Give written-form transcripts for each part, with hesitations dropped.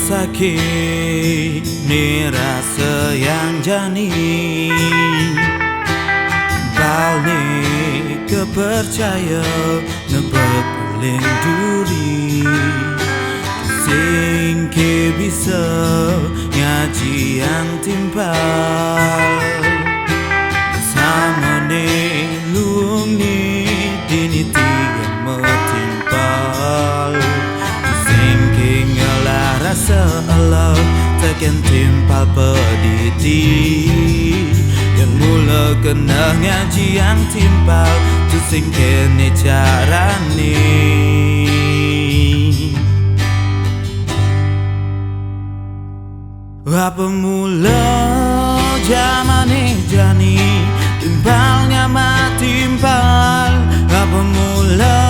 sakit ni rasa yang jani Bal ni kepercaya nebak paling duri Sing ke bisa ngaji yang timpal Sama ni luang ni diniti yang metimpal Sing ke ngalah rasa Allah takkan timpal pediti Yang mula kena ngaji yang timpal tu sing kene carane Apa mula jamane jani timpalnya matimpal Apa mula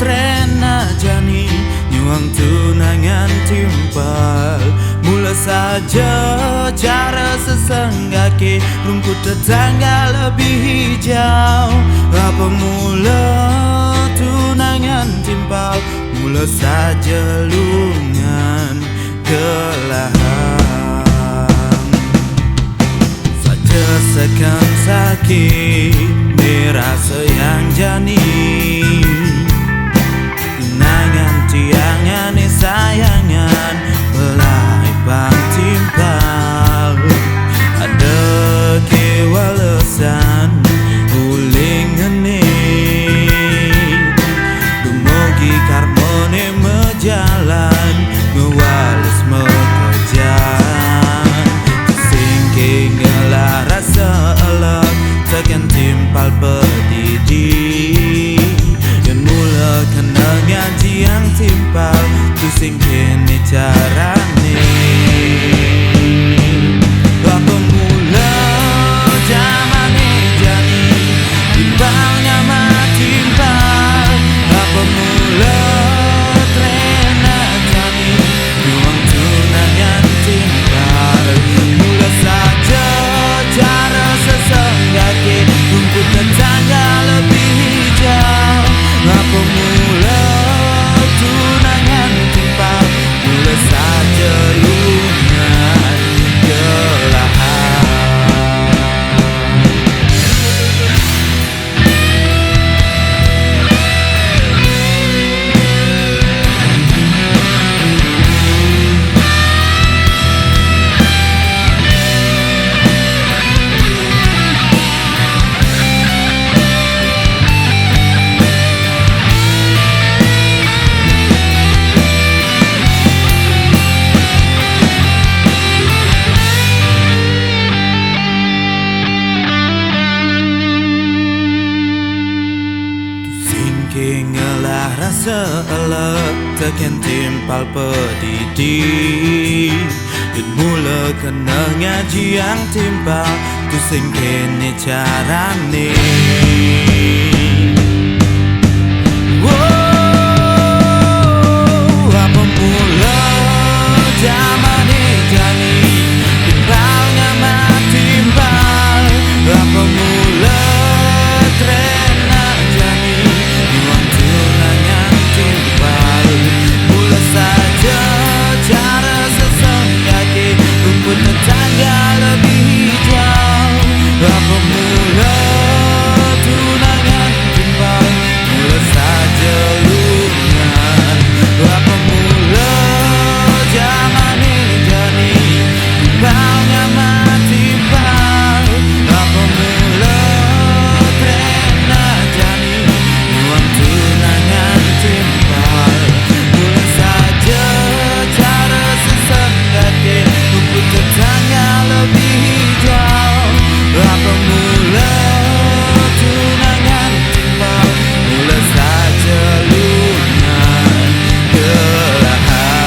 trena jani nyuang tunangan timpal Mula saja cara sesenggake rumput tetangga lebih hijau Apa mula tunangan timpal Mula saja lungan kelahan Sekan sakit ni rasa yang jani Kenangan tiangan ni sayangan Belai bang timpal Ada kewalasan Uling ngenit Dumugi karmone mejalan Ngewalis mekejan Singking ngelah rasa Allah takkan timpal pedidi Yang mula kena ngaji yang timpal tu singkin ni carane Apa mula jamane jani timpalnya matimpal Apa mula trena jani nyuang tunangan timpal Mula saja cara sesenggake rumput tetangga lebih hijau Apa mula tunangan timpal Mula saja lungan kelahan Ngelah rasa elek takkan timpal pedidi Dan mula kena ngaji yang timpal tu sing kene carane Apa mula jamane jani timpalnya matimpal Apa mula trena jani nyuang tunangan timpal Mula saja cara sesenggake rumput tetangga lebih hijau Apa mula tunangan timpal Mula saja lungan Apa mula jamane jani timpalnya matimpal Apa mula trena jani nyuang tunangan timpal Mula saja cara sesenggake rumput tetangga lebih hijau Apa mula tunangan timpal Mula saja lungan kelahan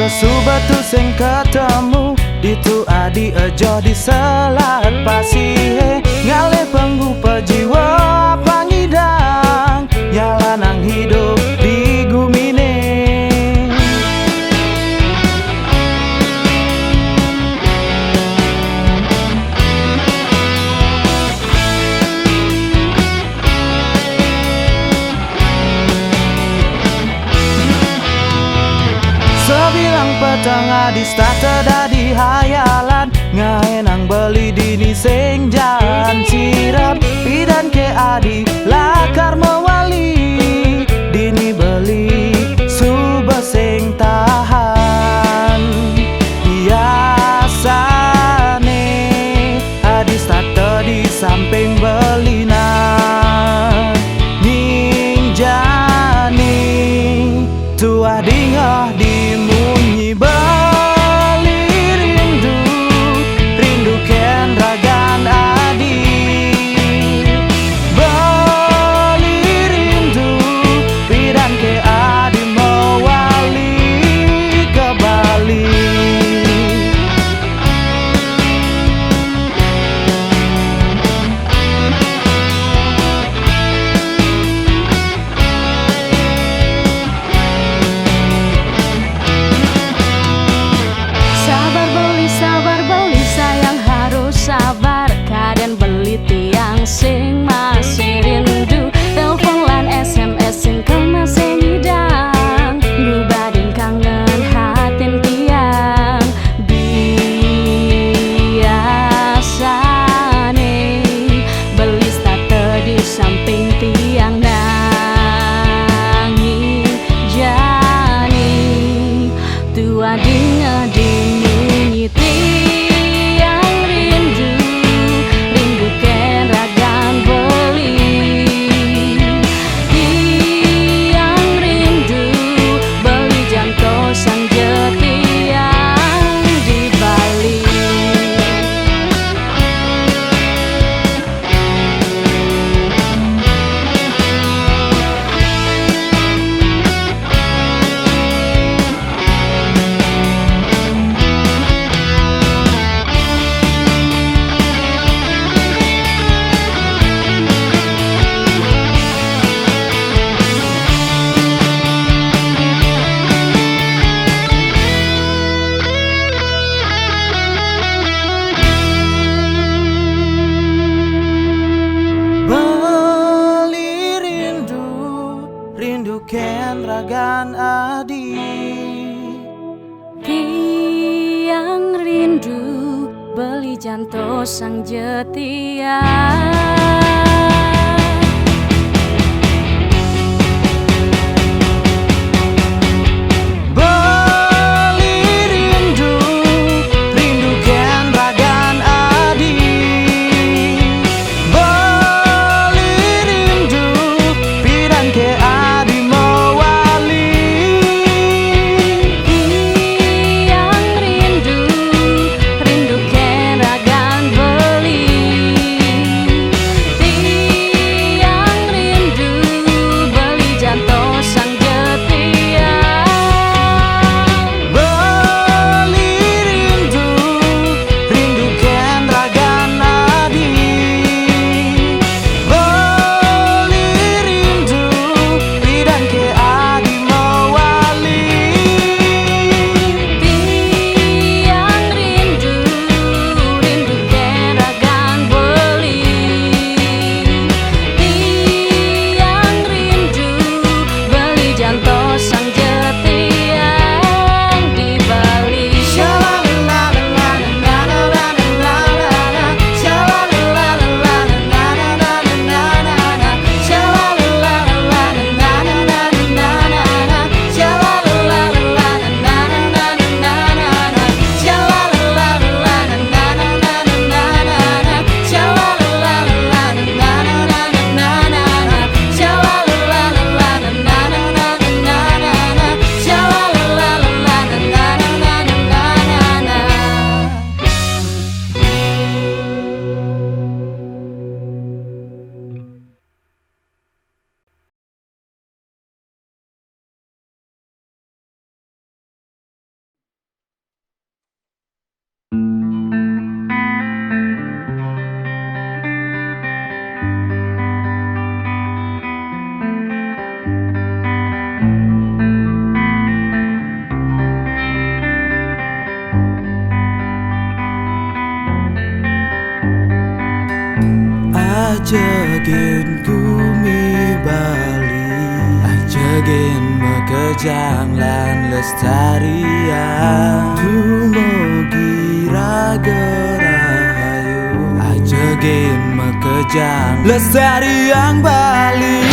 Sesubatu sing ketemu Ditu adi ejo di selat pasihe Ngalih penggupa jiwa pangidang Nyalanang hidup di gumine. Sebilang petang adis tak terdadi hayalan Ngaenang beli dini sing jalan sirap Pidan ke adi lakar mewali Dini beli suba sing tahan Biasane adis tak terdadi samping belina Ninjani tua dingah dimunyi bali rindu rindukan ragan adi bali rindu pidan ke adi mewali ke Bali. Sabar beli sayang harus sabar Kadang beli tiang sing masih rindu Telepon lan SMS sing masih hidang Nubadin kangen hatin tiang Biasane beli starter di samping tiang Nanging jani tua dinga dimunyi tiang rindu rindukan ragan beli tiang rindu beli jantosan jetiang di Bali. Beli rindu rindukan ragan adi Tiang rindu beli jantosan jetiang Ajagen kumi Bali, ajagen mekejang lan lestarian, dumugi raga rahayu, ajagen mekejang lestarian Bali.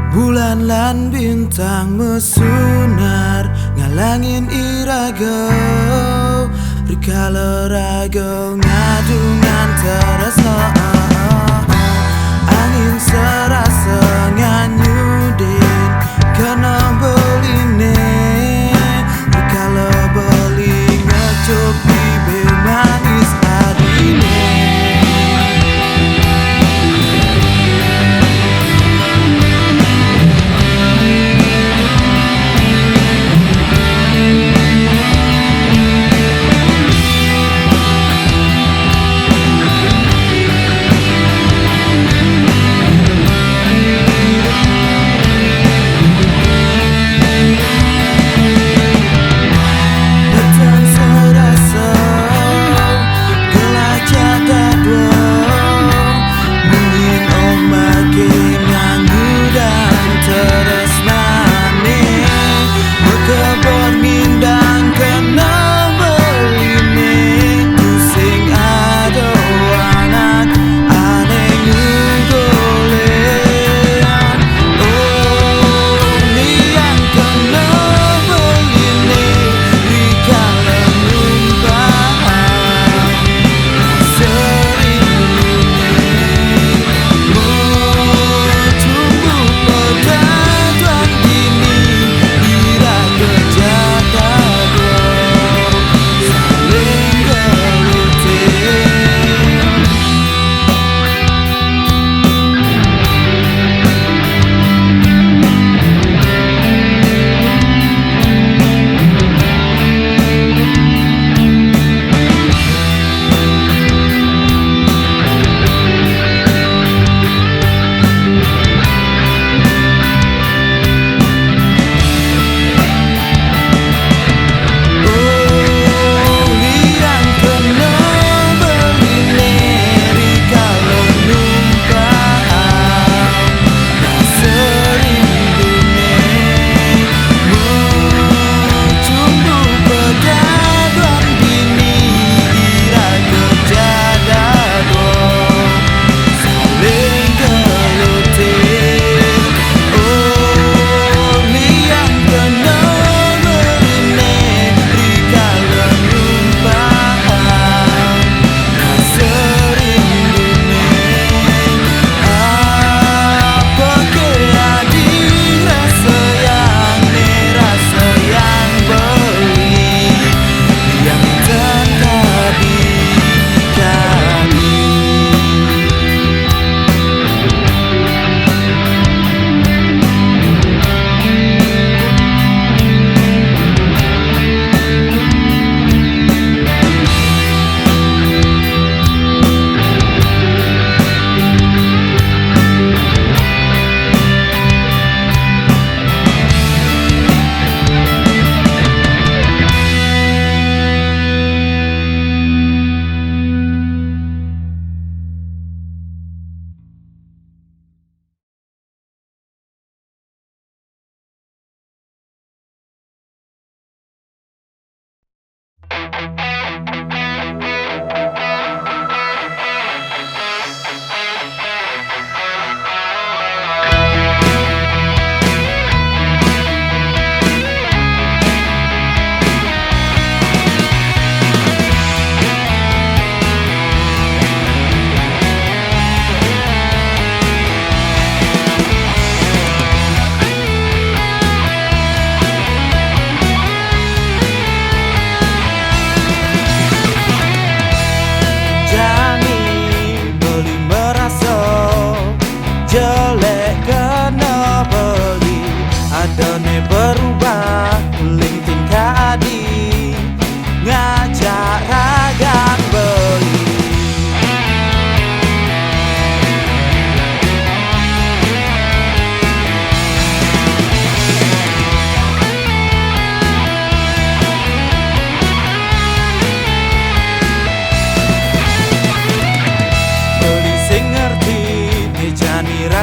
Bulan lan bintang mesunar ngalangin irago, rikala rago ngadungan terasa. Angin serasa nganyudin kena beline, rikala beli ngecuk bibir manis adine.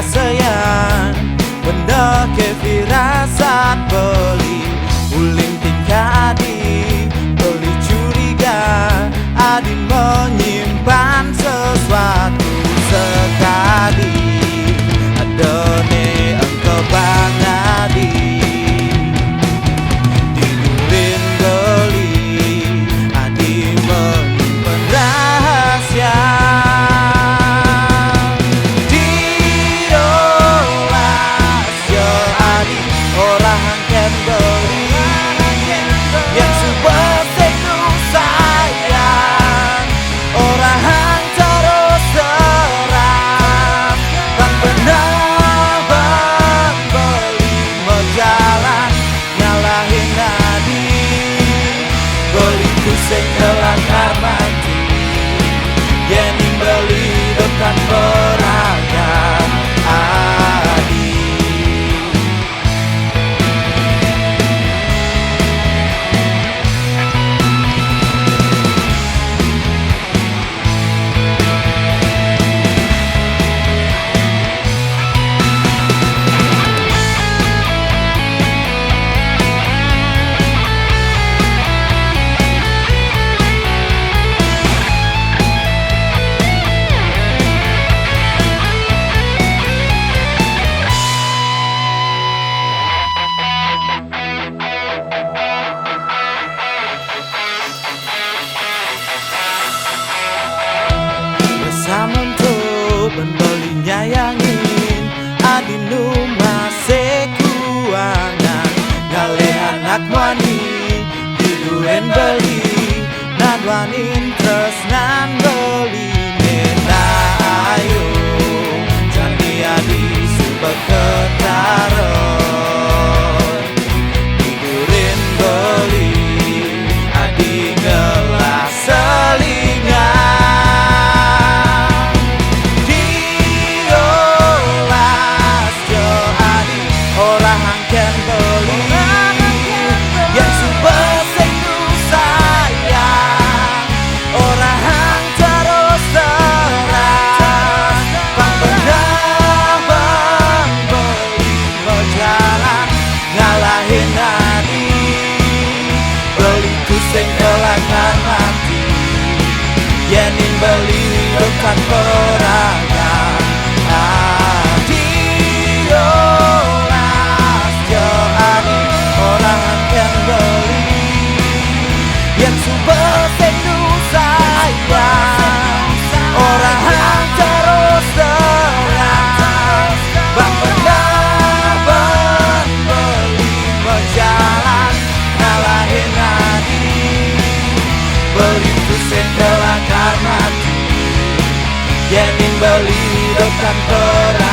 sayang benda ke firasat beli uling tingkah adi beli curiga adi menyimpan sesuatu sekali adone engkau bang adi tidurin beli adi menyimpan rahasia sing kelakar mati yen beli dekat peragan adi beli nyayangin adinu masih kuangan gale anak wani diduren beli nadwanin tresnan beli nena ayo jani adi subak ketaron diduren beli adi ngelas selingan sing kelakar mati yenin beli dekat peragan adiolas jo ani orang yang beli yang subel sing sayang orang terus terang bang pernah beli berjalan ngalahin beli pusing kelakar mati yenin beli dekat peragan